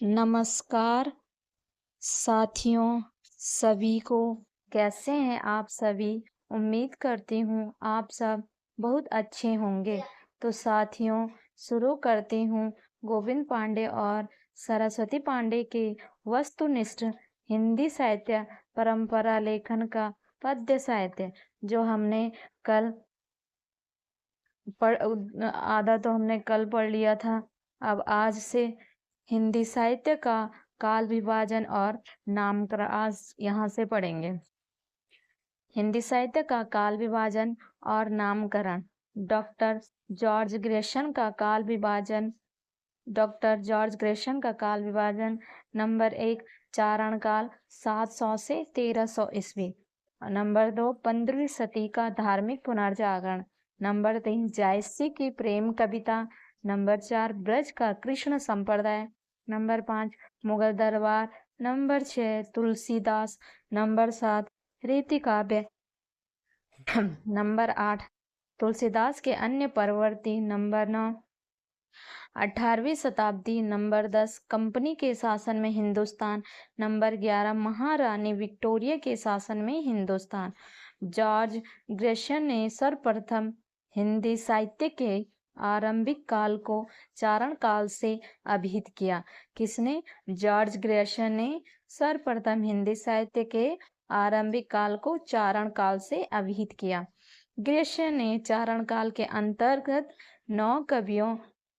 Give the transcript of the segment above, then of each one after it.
नमस्कार साथियों, सभी को। कैसे हैं आप सभी? उम्मीद करती हूँ आप सब बहुत अच्छे होंगे। तो साथियों, शुरू करती हूँ गोविंद पांडे और सरस्वती पांडे के वस्तुनिष्ठ हिंदी साहित्य परंपरा लेखन का पद्य साहित्य, जो हमने कल आधा तो हमने कल पढ़ लिया था। अब आज से हिंदी साहित्य का काल विभाजन और नामकरण आज यहाँ से पढ़ेंगे। हिंदी साहित्य का काल विभाजन और नामकरण। डॉक्टर जॉर्ज ग्रेशन का काल विभाजन। डॉक्टर जॉर्ज ग्रेशन का काल विभाजन। नंबर 1, चारण काल 700 से 1300 ईस्वी। नंबर 2, 15वीं सदी का धार्मिक पुनर्जागरण। नंबर 3, जायसी की प्रेम कविता। नंबर 4, ब्रज का कृष्ण संप्रदाय। नंबर 5, मुगल दरबार। नंबर 6, तुलसीदास। नंबर 7, रीति काव्य। नंबर 8, तुलसीदास के अन्य परवर्ती। नंबर 9, 18वीं शताब्दी। नंबर 10, कंपनी के शासन में हिंदुस्तान। नंबर 11, महारानी विक्टोरिया के शासन में हिंदुस्तान। जॉर्ज ग्रेशन ने सर्वप्रथम हिंदी साहित्य के आरंभिक काल को चारण काल से अभिहित किया। किसने? जॉर्ज ग्रेशन ने सर्वप्रथम हिंदी साहित्य के आरंभिक काल को चारण काल से अभिहित किया। ग्रेशन ने चारण काल के अंतर्गत 9 कवियों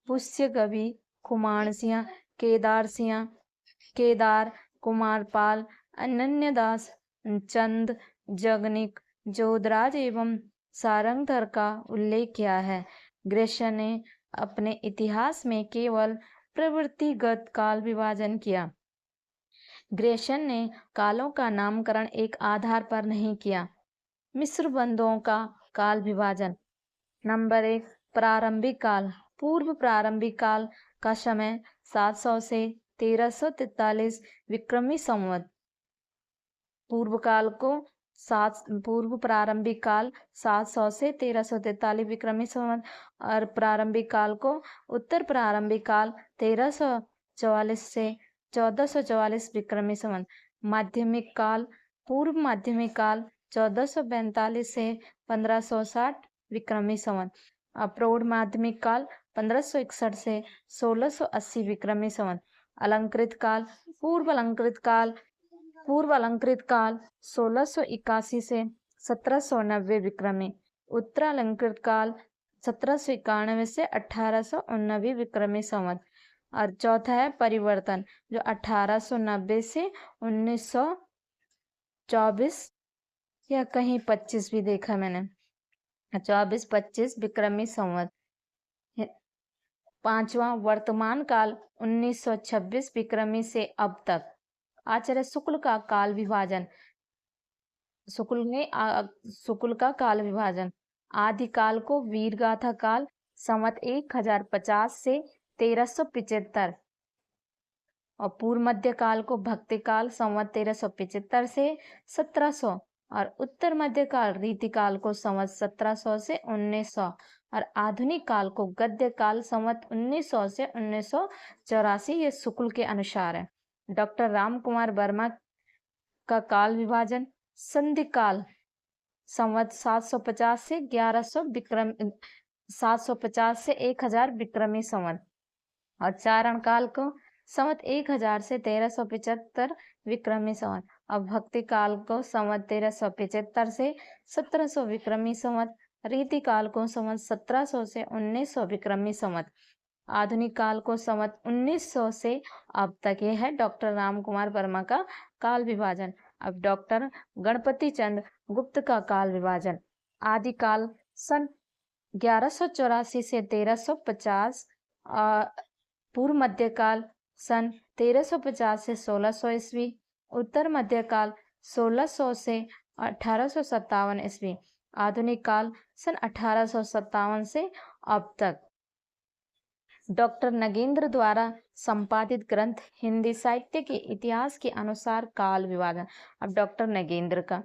पुष्य कवि, कुमार सिंह, केदार सिंह, केदार, कुमारपाल, अनन्यदास, चंद, जगनिक, जोधराज एवं सारंगधर का उल्लेख किया है। ग्रेशन ने अपने इतिहास में केवल प्रवृत्तिगत काल विभाजन किया। ग्रेशन ने कालों का नामकरण एक आधार पर नहीं किया। मिस्र बंधुओं का काल विभाजन। नंबर 1, प्रारंभिक काल। पूर्व प्रारंभिक काल का समय 700 से 1343 विक्रमी संवत। पूर्व प्रारंभिक काल 700 से 1343 विक्रमी संवत और प्रारंभिक काल को उत्तर प्रारंभिक काल 1344 से 1444 विक्रमी संवत। माध्यमिक काल। पूर्व माध्यमिक काल 1445 से 1560 विक्रमी संवत। प्रौढ़ माध्यमिक काल 1561 से 1680 विक्रमी संवत। अलंकृत काल। पूर्व अलंकृत काल 1681 से 1790 विक्रमी। उत्तर अलंकृत काल 1791 से 1819 विक्रमी संवत। और चौथा है परिवर्तन, जो 1890 से 1924 या कहीं 25 भी देखा मैंने, 24-25 विक्रमी संवत। पांचवा वर्तमान काल 1926 विक्रमी से अब तक। आचार्य शुक्ल का काल विभाजन। शुक्ल का काल विभाजन। आदिकाल को वीरगाथा काल संवत 1050 से 1375 और पूर्व मध्य काल को भक्ति काल संवत 1375 से 1700 और उत्तर मध्य काल रीति काल को संवत 1700 से 1900 और आधुनिक काल को गद्य काल संवत 1900 से 1984। ये शुक्ल के अनुसार है। डॉक्टर राम कुमार वर्मा का काल विभाजन। संधि काल संवत 750 से 1100 विक्रम 750 से 1000 विक्रमी संवत और चारण काल को संवत 1000 से 1375 विक्रमी संवत और भक्ति काल को संवत 1375 से 1700 विक्रमी संवत। रीति काल को संवत 1700 से 1900 विक्रमी संवत। आधुनिक काल को संवत 1900 से अब तक। ये है डॉक्टर राम कुमार वर्मा का काल विभाजन। अब डॉक्टर गणपति चंद्र गुप्त का काल विभाजन। आदिकाल सन 1184 से 1350। पूर्व मध्यकाल सन 1350 से 1600 ईस्वी। उत्तर मध्यकाल 1600 से 1857 ईस्वी। आधुनिक काल सन 1857 से अब तक। डॉक्टर नगेंद्र द्वारा संपादित ग्रंथ हिंदी साहित्य के इतिहास के अनुसार काल विभाजन। अब डॉक्टर नगेंद्र का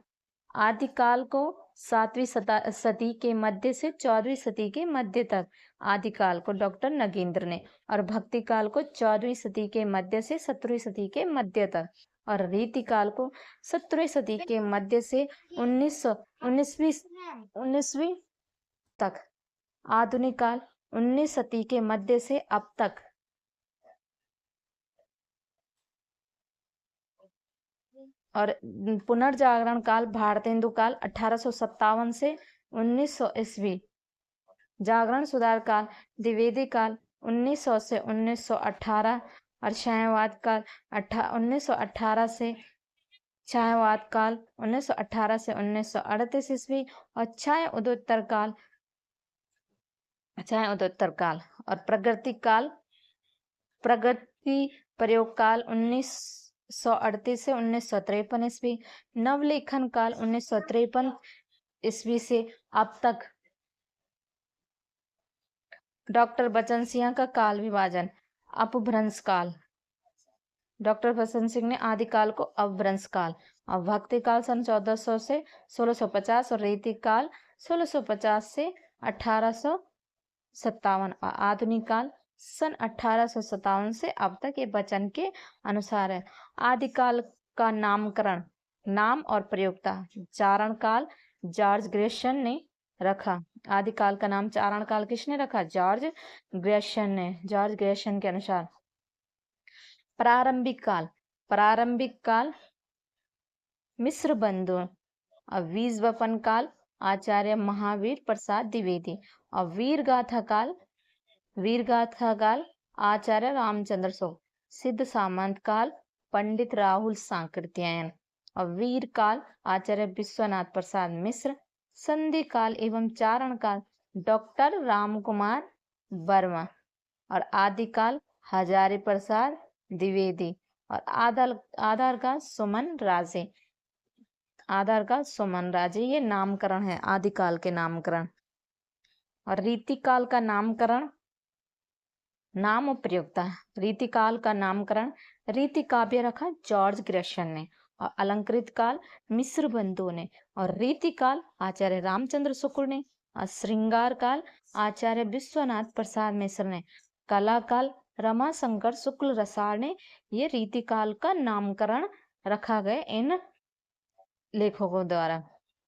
आदिकाल को 7वीं सदी के मध्य से 14वीं सदी के मध्य तक आदिकाल को डॉक्टर नगेंद्र ने, और भक्ति काल को 14वीं सदी के मध्य से 17वीं सदी के मध्य तक, और रीति काल को 17वीं सदी के मध्य से 19वीं तक, आधुनिक काल 19 सदी के मध्य से अब तक, और पुनर्जागरण काल भारतेंदु काल 1857 से 1900 ईस्वी, जागरण सुधार काल द्विवेदी काल 1900 से 1918, और छायावाद काल 1918 से छायावाद काल 1918 से 1938 ईस्वी, और छाया उदोत्तर काल और प्रगति प्रयोग काल 1938 से 1953 ईस्वी, नवलेखन काल 1953 ईस्वी से अब तक। डॉक्टर बचन सिंह का काल विभाजन। अपभ्रंश काल, डॉक्टर बचन सिंह ने आदिकाल को अपभ्रंश काल और भक्ति काल सन 1400 से 1650 और रीति काल 1650 से 1857 और आधुनिक काल सन 1857 से अब तक ये वचन के अनुसार है। आदिकाल का नामकरण, नाम और प्रयोक्ता। चारण काल जॉर्ज ग्रेशन ने रखा। आदिकाल का नाम चारण काल किसने रखा? जॉर्ज ग्रेशन ने। जॉर्ज ग्रेशन के अनुसार। प्रारंभिक काल मिश्र बंधु। और बीजवपन काल आचार्य महावीर प्रसाद द्विवेदी। और वीरगाथा काल आचार्य रामचंद्र शुक्ल। सिद्ध सामंत काल पंडित राहुल सांकृत्यायन। और वीर काल आचार्य विश्वनाथ प्रसाद मिश्र। संधि काल एवं चारण काल डॉक्टर राम कुमार वर्मा। और आदिकाल हजारी प्रसाद द्विवेदी। और आधार का सुमन राजे। ये नामकरण है आदिकाल के नामकरण। और रीतिकाल का नामकरण, नाम और प्रयोक्ता। रीतिकाल का नामकरण रीति काव्य रखा जॉर्ज ग्रेशन ने। और अलंकृत काल मिश्र बंधु ने। और रीतिकाल आचार्य रामचंद्र शुक्ल ने। और श्रृंगार काल आचार्य विश्वनाथ प्रसाद मिश्र ने। कला काल रमाशंकर शुक्ल रसाल ने। ये रीतिकाल का नामकरण रखा गया इन लेखकों द्वारा।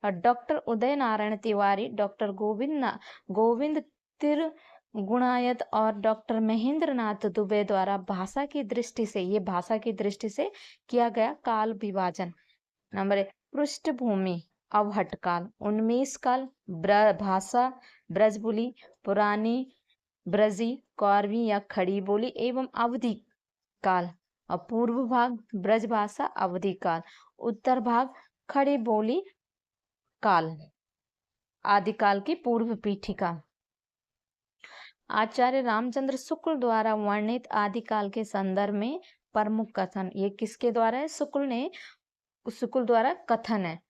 और डॉक्टर उदय नारायण तिवारी, डॉक्टर गोविंद त्रिगुणायत और डॉक्टर महेंद्र नाथ दुबे द्वारा भाषा की दृष्टि से किया गया काल विभाजन। नंबर 1 पृष्ठभूमि। अवहट काल, उन्मेष काल भाषा ब्रजबोली, पुरानी ब्रजी, कौरवी या खड़ी बोली एवं अवधि काल। और पूर्व भाग ब्रजभाषा अवधि काल, उत्तर भाग खड़ी बोली काल। आदिकाल की पूर्व पीठिका। आचार्य रामचंद्र शुक्ल द्वारा वर्णित आदिकाल के संदर्भ में प्रमुख कथन। ये किसके द्वारा है? शुक्ल द्वारा कथन है।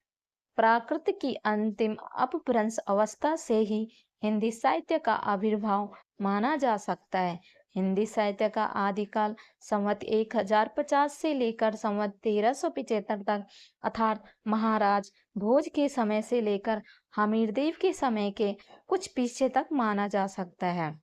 प्राकृत की अंतिम अपभ्रंश अवस्था से ही हिंदी साहित्य का आविर्भाव माना जा सकता है। हिंदी साहित्य का आदिकाल संवत 1050 से लेकर संवत 1375 तक, अर्थात महाराज भोज के समय से लेकर हमीरदेव के समय के कुछ पीछे तक माना जा सकता है।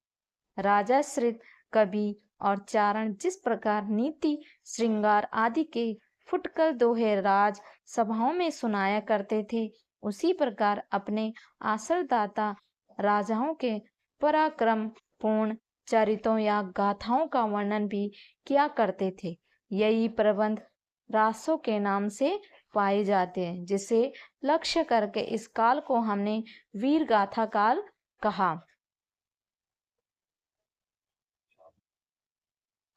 राजाश्रित कवि और चारण जिस प्रकार नीति, श्रृंगार आदि के फुटकर दोहे राज सभाओं में सुनाया करते थे, उसी प्रकार अपने आश्रयदाता राजाओं के पराक्रम पूर्ण चरितों या गाथाओं का वर्णन भी किया करते थे। यही प्रबंध रासों के नाम से पाए जाते हैं, जिसे लक्ष्य करके इस काल को हमने वीर गाथा काल कहा।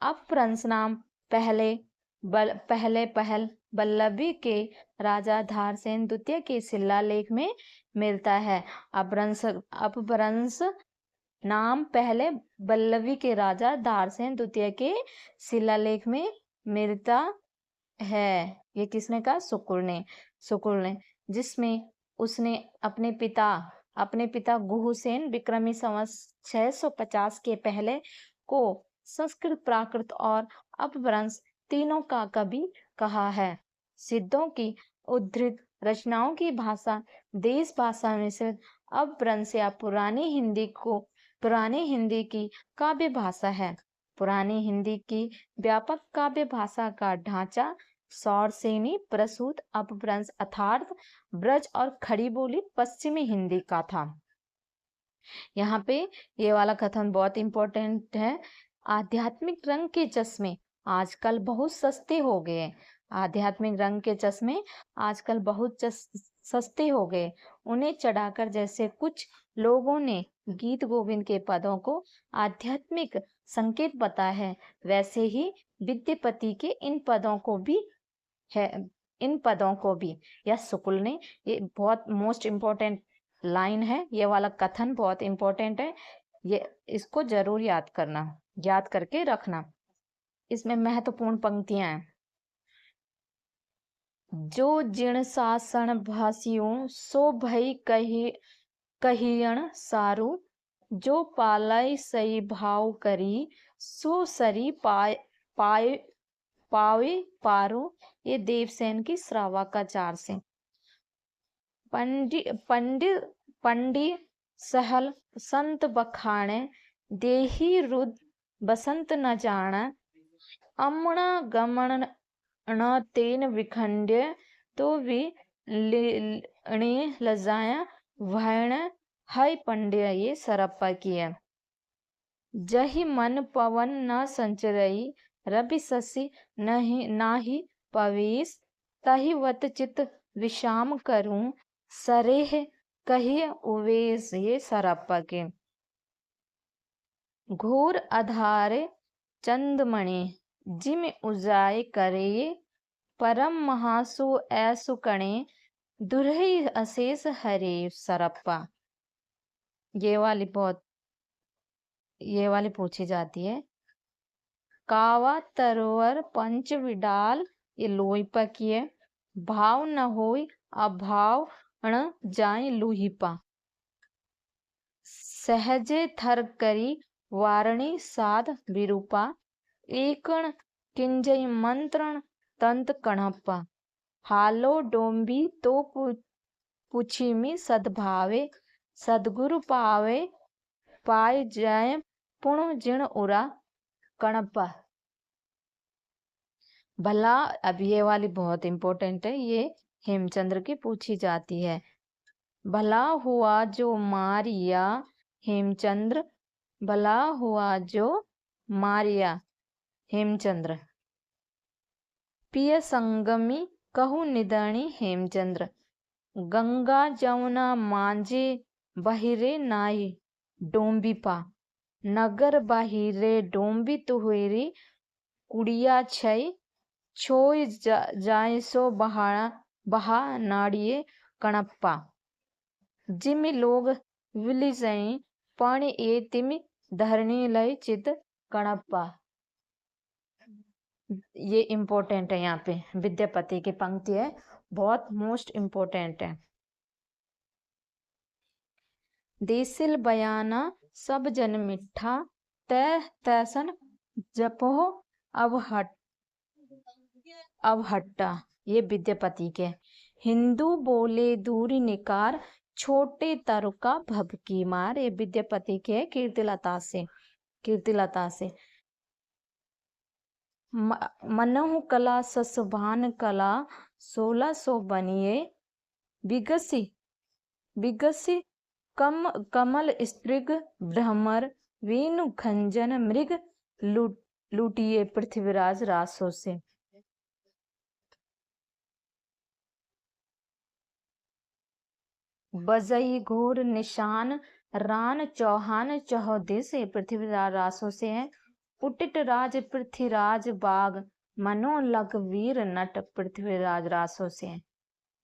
अपभ्रंश नाम पहल बल्लभी के राजा धारसेन द्वितीय के शिलालेख में मिलता है। अपभ्रंश नाम पहले बल्लभी के राजा धारसेन द्वितीय के शिलालेख में मिलता है। ये किसने कहा? शुक्ल ने, जिसमें उसने अपने पिता गुहुसेन विक्रमी संवत 650 के पहले को संस्कृत, प्राकृत और अपभ्रंश तीनों का कवि कहा है। सिद्धों की उद्धृत रचनाओं की भाषा देश भाषा में से अपभ्रंश या पुरानी हिंदी की काव्य भाषा है। पुरानी हिंदी की व्यापक काव्य भाषा का ढांचा सौरसेनी प्रसूत अपभ्रंश अर्थात ब्रज और खड़ी बोली पश्चिमी हिंदी का था। यहाँ पे ये वाला कथन बहुत इंपॉर्टेंट है। आध्यात्मिक रंग के चश्मे आजकल बहुत सस्ते हो गए। आध्यात्मिक रंग के चश्मे आजकल बहुत सस्ते हो गए। उन्हें चढ़ाकर जैसे कुछ लोगों ने गीत गोविंद के पदों को आध्यात्मिक संकेत बताया है, वैसे ही विद्यापति के इन पदों को भी यश शुक्ल ने, ये बहुत मोस्ट इम्पोर्टेंट लाइन है, ये वाला कथन बहुत इंपॉर्टेंट है, ये इसको जरूर याद करके रखना। इसमें महत्वपूर्ण पंक्तियां हैं। जो जिण शासन भाषियों सो भई कहियण सारू, जो पालय सही भाव करी सो सरी पावे पारो। ये देवसेन की श्रावकाचार से। पंडित सहल संत बखाणे, देही रुद बसंत न जान, अमण गमन न तेन विखंड्य, तो भी लजाया भयण है पंड्य। ये सरप्पा की है। जही मन पवन न संचरई, रवि शशि नाही पवेश, तही वत चित विषाम करूं, सरेह कहिए उवेश। ये सरप्पा के। घोर आधारे चंदमणि, जिम उजाय करे, परम महासु ऐसु कणे, दुरहि अशेष हरे। सरप्पा ये वाली पूछी जाती है। कावा तरोवर पंच विडाल, ये लोईपा की है। भाव न होय अभाव न जाय लूहिपा, सहजे थर करी वारणी साध विरूपा, एकण किंजय मंत्रण तंत कणप्पा, हालो डोंबी तो पुछिमी सद्भावे, सद्गुरु पाए जय पुण जिण उरा कणप्पा। भला, अब ये वाली बहुत इंपॉर्टेंट है, ये हेमचंद्र की पूछी जाती है। भला हुआ जो मारिया हेमचंद्र, भला हुआ जो मारिया हेमचंद्र, पिय संगमी कहु निधनी हेमचंद्र, गंगा जमुना मांझे बहिरे नाई डोंबिपा, नगर बाहिरे डोंबी तुहेरी, कुड़िया छय छोय जाय सो बहा नाड़िए कणप्पा, जिमि लोग विलिजई पानी ए तिमि धरणी लय चित कणप्पा। ये इम्पोर्टेंट है। यहाँ पे विद्यापति की पंक्ति है, बहुत मोस्ट इम्पोर्टेंट है। देसिल बयाना सब जन मिठा, तह तैसन जपो अवहट्टा। ये विद्यापति के। हिंदू बोले दूरी निकार, छोटे तरुका भभकी मार। ये विद्यापति के कीर्तिलता से। मनहु कला ससुभान कला, 1600 बनिए बिगसी कमल स्त्रिग भ्रमर, वेणु खंजन मृग लूटिए पृथ्वीराज रासों से। बजई घोर निशान रान चौहान चौदिस, पृथ्वीराज रासों से है। उटिट राज पृथ्वीराज बाग, मनोलग वीर नट, पृथ्वीराज रासों से है।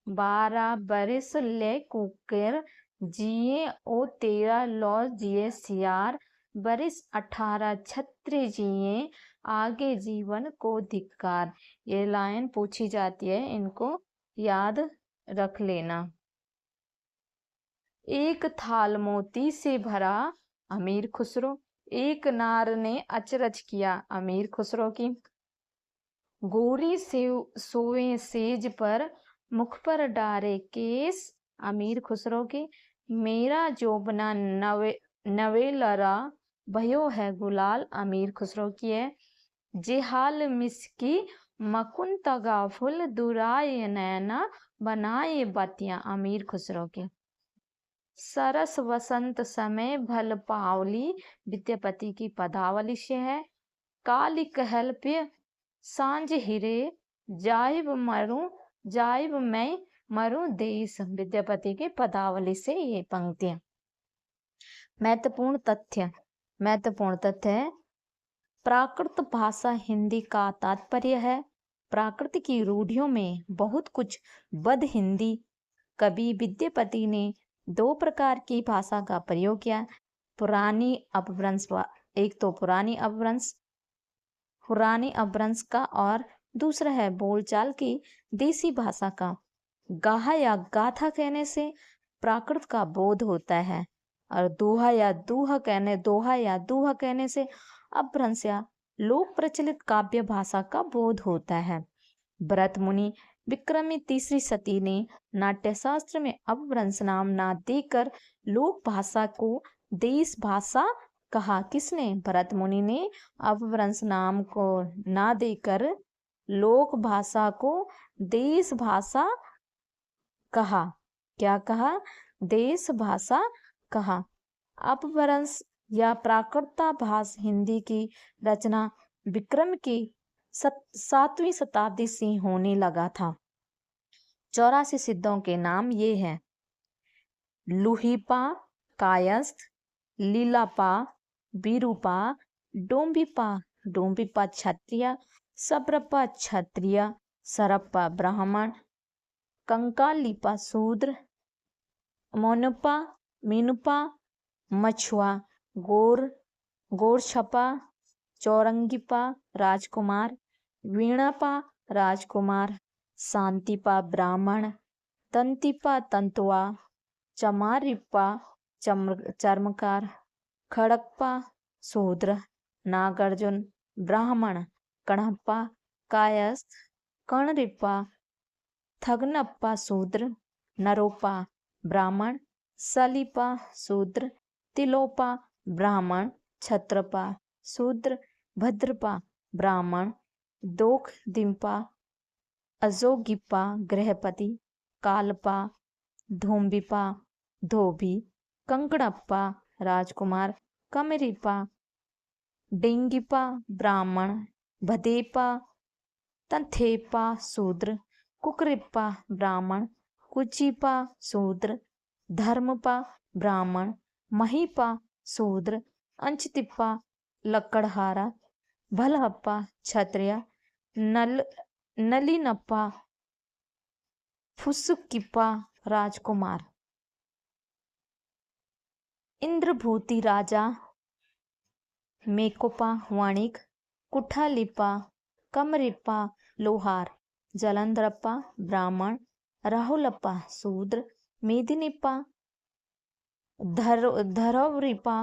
12 बरिस ले कुकर जिए ओ 13 लौ जिए सियार, बरिस 18 छत्री जिए आगे जीवन को धिक्कार। ये लाइन पूछी जाती है, इनको याद रख लेना। एक थाल मोती से भरा अमीर खुसरो, एक नार ने अचरज किया अमीर खुसरो की। गोरी से सोए सेज पर मुख पर डारे केस अमीर खुसरो के, मेरा जोबना नवेलरा भयो है गुलाल अमीर खुसरो की है। जेहाल मिसकी मकुन तगाफुल दुराए नैना बनाए बतियां अमीर खुसरो के। सरस वसंत समय भल पावली विद्यापति की पदावली से है। काली कहल पे सांझ हिरे जाइब मैं मरूं देश विद्यापति के पदावली से ये पंक्तियां। महत्वपूर्ण तथ्य है प्राकृत भाषा हिंदी का तात्पर्य है प्राकृत की रूढ़ियों में बहुत कुछ बद हिंदी। कवि विद्यापति ने 2 प्रकार की भाषा का प्रयोग किया। पुरानी अपभ्रंश, एक तो पुरानी अपभ्रंश का और दूसरा है बोलचाल की देसी भाषा का। गाहा या गाथा कहने से प्राकृत का बोध होता है और दोहा या दूहा कहने से अपभ्रंश या लोक प्रचलित काव्य भाषा का बोध होता है। भरत मुनि विक्रमी तीसरी सती ने नाट्यशास्त्र में अपभ्रंश नाम ना देकर लोक भाषा को देश भाषा कहा। किसने? भरत मुनि ने अपभ्रंश नाम को ना देकर लोक भाषा को देश भाषा कहा। क्या कहा? देश भाषा कहा। अपभ्रंश या प्राकृता भाषा हिंदी की रचना विक्रम की 7वीं शताब्दी से होने लगा था। 84 सिद्धों के नाम ये हैं: लुहिपा, कायस्थ, लीलापा, विरूपा, डोम्बिपा क्षत्रिय, सब्रपा क्षत्रिय, सरप्पा ब्राह्मण, कंकालिपा शूद्र, मोनुपा मीनुपा मछुआ, गोरछपा चौरंगीपा राजकुमार, वीणापा राजकुमार, शांतिपा ब्राह्मण, तंतिपा तंतुआ, चमारिपा चर्मकार, खड़गपा शूद्र, नागार्जुन ब्राह्मण, कणप्पा कायस्थ, कर्णरिपा थगनप्पा शूद्र, नरोपा ब्राह्मण, सलीपा शूद्र, तिलोपा ब्राह्मण, छत्रपा शूद्र, भद्रपा ब्राह्मण, दोखदिम्पा अजोगिपा गृहपति, कालपा धोम्बिपा धोबी, कंकड़प्पा राजकुमार, कमरिपा डेंगिपा ब्राह्मण, भदेपा तंथेपा शूद्र, कुकरिप्पा ब्राह्मण, कुचिपा शूद्र, धर्मपा ब्राह्मण, महीपा शूद्र, अंचतिप्पा लकड़हारा, भलहप्पा क्षत्रिय, नलिनप्पा फुसुकिप्पा राजकुमार। इंद्रभूति राजा, मेकोपा वाणिक, कुठालिपा कमरिप्पा लोहार, जलंधरप्पा ब्राह्मण, राहुलप्पा शूद्र, मेदिनीपा धरवरिपा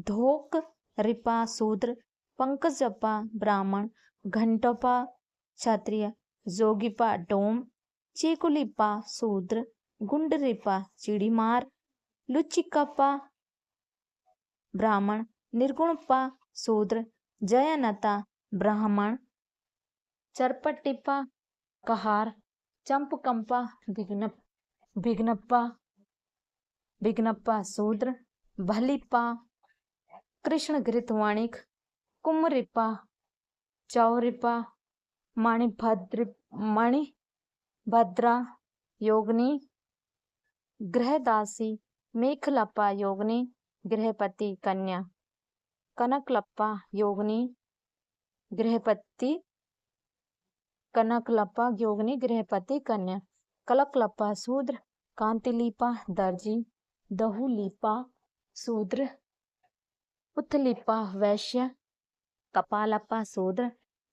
धोकरिपा शूद्र, पंकजप्पा ब्राह्मण, घंटप्पा क्षत्रिय, जोगिपा डोम, चेकुलिपा शूद्र, गुंडरिपा चिड़ीमार, लुचिकप्पा ब्राह्मण, निर्गुणप्पा शूद्र, जयनता ब्राह्मण, चरपटिप्पा कहार, चंपकंपा विघ्नप्पा शूद्र, भलिप्पा कृष्णघृत वाणिक, कुमरिप्पा चौरिप्पा मणिभद्रा योगिनी, गृहदासी मेखलप्पा योगिनी, गृहपति कन्या, कनकलप्पा योगिनी, गृहपति कन्या, कलकलप्पा शूद्र, कांतिलीपा दर्जी, दहुलीपा शूद्र, उत्थलिपा वैश्य, कपालप्पा शूद्र,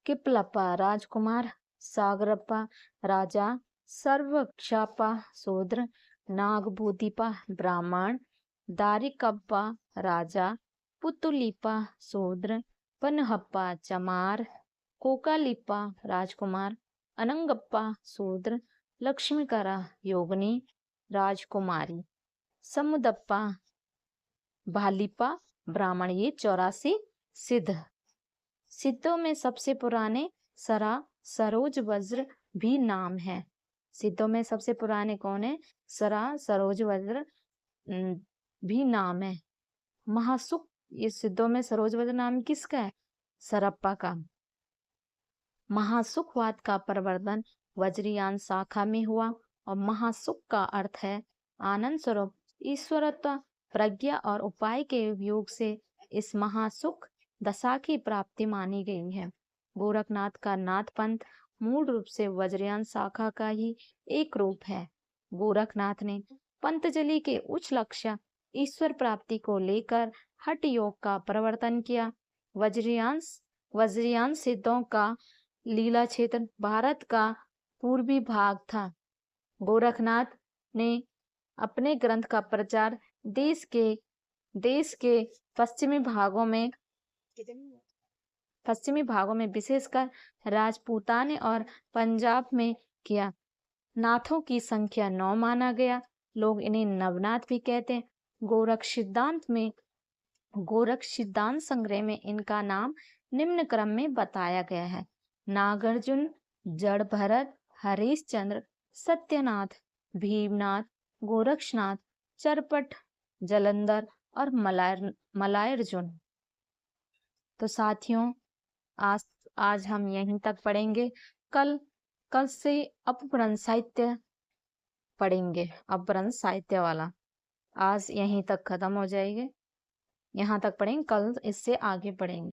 किपलप्पा राजकुमार, सागरप्पा राजा, सर्वक्षपा शूद्र, नागभूतिपा ब्राह्मण, दारिकप्पा राजा, पुतुलिपा शूद्र, पनहप्पा चमार, कोकालिपा राजकुमार, अनंगप्पा शूद्र, लक्ष्मीकरा योगिनी राजकुमारी, समुदप्पा भालीपा ब्राह्मण, ये 84 सिद्ध। सिद्धों में सबसे पुराने सरा सरोज वज्र भी नाम है। सिद्धों में सबसे पुराने कौन है? सरा सरोज वज्र भी नाम है। महासुख, ये सिद्धों में सरोज वज्र नाम किसका है? सरप्पा का। महासुखवाद का प्रवर्तन वज्रयान शाखा में हुआ और महासुख का अर्थ है आनंद स्वरूप ईश्वरत्व, प्रज्ञा और उपाय के योग से इस महासुख दशा की प्राप्ति मानी गई है। गोरखनाथ का नाथ पंथ मूल रूप से वज्रयान शाखा का ही एक रूप है। गोरखनाथ ने पंतजलि के उच्च लक्ष्य ईश्वर प्राप्ति को लेकर हठ योग का प्रवर्तन किया। वज्रयान सिद्धों का लीला क्षेत्र भारत का पूर्वी भाग था। गोरखनाथ ने अपने ग्रंथ का प्रचार देश के पश्चिमी भागों में विशेषकर राजपूताने और पंजाब में किया। नाथों की संख्या 9 माना गया। लोग इन्हें नवनाथ भी कहते हैं। गोरख सिद्धांत संग्रह में इनका नाम निम्न क्रम में बताया गया है: नागार्जुन, जड़ भरत, हरिश्चंद्र, सत्यनाथ, भीमनाथ, गोरक्षनाथ, चरपट, जलंधर और मलायर्जुन। तो साथियों, आज हम यहीं तक पढ़ेंगे। कल से अपभ्रंश साहित्य पढ़ेंगे, अपभ्रंश साहित्य वाला। आज यहीं तक खत्म हो जाएंगे, यहाँ तक पढ़ेंगे, कल इससे आगे पढ़ेंगे।